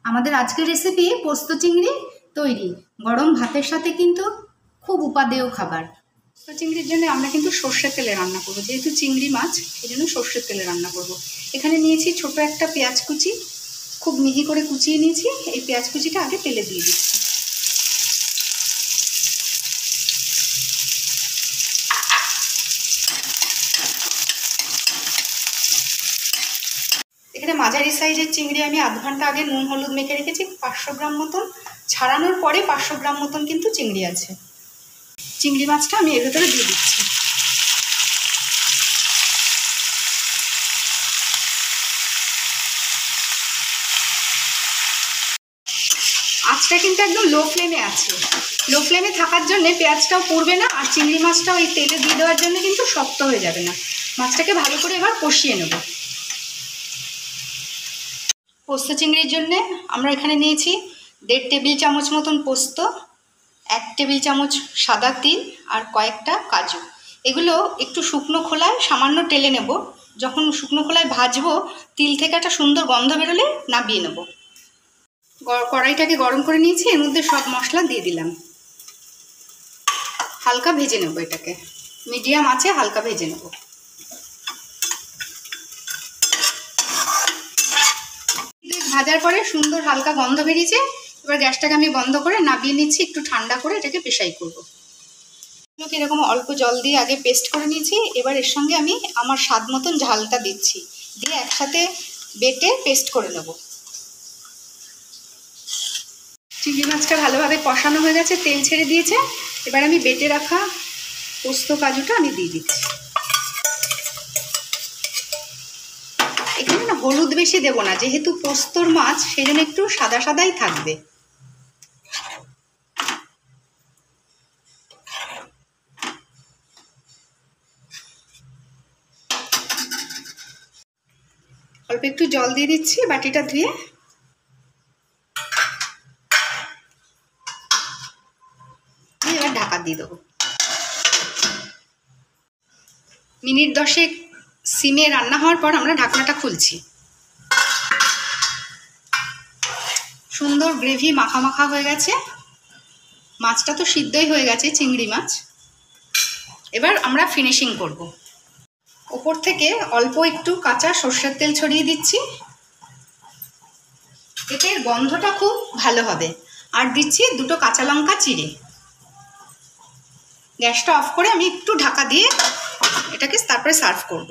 আমাদের আজকের রেসিপি পোস্ত চিংড়ি তৈরি। গরম ভাতের সাথে কিন্তু খুব উপাদেয় খাবার। পোস্ত চিংড়ির জন্য আমরা কিন্তু সর্ষের তেলে রান্না করব, যেহেতু চিংড়ি মাছ এই জন্য সর্ষের তেলে রান্না করব। এখানে নিয়েছি ছোট একটা পেঁয়াজ কুচি, খুব মিহি করে কুচিয়ে নিয়েছি। এই পেঁয়াজ কুচিটা আগে তেলে দিয়ে দিচ্ছি। এখানে মাঝারি সাইজের চিংড়ি আমি আধ ঘন্টা আগে নুন হলুদ মেখে রেখেছি। 500 গ্রাম মতন, ছাড়ানোর পরে 500 গ্রাম মতন কিন্তু চিংড়ি আছে। চিংড়ি মাছটা আমি এর ভেতরে দিয়ে দিচ্ছি। আঁচটা কিন্তু একদম লো ফ্লেমে আছে। লো ফ্লেমে থাকার জন্য পেঁয়াজটাও পুড়বে না, আর চিংড়ি মাছটাও এই তেলে দিয়ে দেওয়ার জন্য কিন্তু শক্ত হয়ে যাবে না। মাছটাকে ভালো করে এবার কষিয়ে নেব। পোস্ত চিংড়ির জন্যে আমরা এখানে নিয়েছি 1.5 টেবিল চামচ মতন পোস্ত, 1 টেবিল চামচ সাদা তিল আর কয়েকটা কাজু। এগুলো একটু শুকনো খোলায় সামান্য টেলে নেব। যখন শুকনো খোলায় ভাজবো, তিল থেকে একটা সুন্দর গন্ধ বেরোলে নামিয়ে নেব। কড়াইটাকে গরম করে নিয়েছি, এর মধ্যে সব মশলা দিয়ে দিলাম। হালকা ভেজে নেব, এটাকে মিডিয়াম আঁচে হালকা ভেজে নেব। ভাজার পরে সুন্দর হালকা গন্ধ বেরিয়েছে। এবার গ্যাসটাকে আমি বন্ধ করে নামিয়ে নিচ্ছি, একটু ঠান্ডা করে এটাকে পেশাই করব। এরকম অল্প জল দিয়ে আগে পেস্ট করে নিয়েছি। এবার এর সঙ্গে আমি আমার স্বাদ মতন ঝালটা দিচ্ছি, দিয়ে একসাথে বেটে পেস্ট করে নেব। চিংড়ি মাছটা ভালোভাবে কষানো হয়ে গেছে, তেল ছেড়ে দিয়েছে। এবার আমি বেটে রাখা পোস্ত কাজুটা আমি দিয়ে দিচ্ছি। এখানে না হলুদ বেশি দেবো না, যেহেতু পোস্তর মাছ সেই জন্য একটু সাদা সাদাই থাকবে। অল্প একটু জল দিয়ে দিচ্ছি বাটিটা ধুয়ে। এবার ঢাকা দিয়ে দেবো। মিনিট 10 সিমে রান্না হওয়ার পর আমরা ঢাকনাটা খুলছি। সুন্দর গ্রেভি মাখা মাখা হয়ে গেছে। মাছটা তো সিদ্ধই হয়ে গেছে, চিংড়ি মাছ। এবার আমরা ফিনিশিং করব। ওপর থেকে অল্প একটু কাঁচা সর্ষের তেল ছড়িয়ে দিচ্ছি, এতে গন্ধটা খুব ভালো হবে। আর দিচ্ছি 2টো কাঁচা লঙ্কা চিড়ে। গ্যাসটা অফ করে আমি একটু ঢাকা দিয়ে এটাকে তারপরে সার্ভ করব।